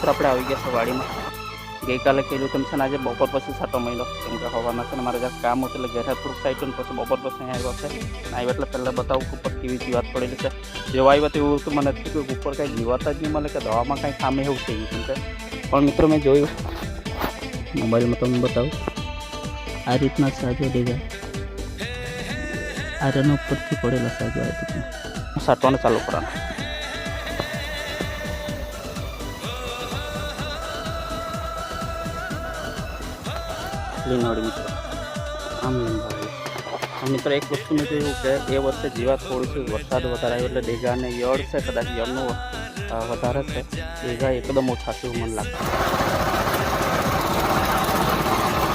મિત્રો આપણે આવી ગયા છે વાડીમાં. ગઈકાલે કહેલું તેમ છે ને આજે બપોર પછી છાંટો મળ્યો, કેમ કે હવાના છે ને મારે જ્યાં કામ હતું એટલે ઘેર થોડુંક સાઈટું પછી બપોર પછી અહીંયા આવ્યો છે. આવ્યો એટલે પહેલાં બતાવું કે ઉપર કેવી જીવાત પડેલી છે. જેવા આવ્યા તેવું તો મને થયું કે ઉપર કાંઈ જીવાત જ નહીં મળે કે દવામાં કાંઈ ખામી એવું થઈ ગયું. કેમ કે પણ મિત્રો મેં જોયું મોબાઈલમાં તમને બતાવું, આ રીતના સાજો દેખાય, આ રન ઉપરથી પડેલા સાજો આ રીતના છાંટવાનું ચાલુ કરવાનું. લીનવાડી મિત્રો આમ લીનવાડી મિત્રો એક વસ્તુ મેં જોયું કે એ વર્ષે જીવાત થોડી છે, વરસાદ વધારે આવ્યો એટલે ડેગા અને યળ છે, કદાચ યળનું વધારે છે, ડેગા એકદમ ઓછા છે એવું મને લાગતું.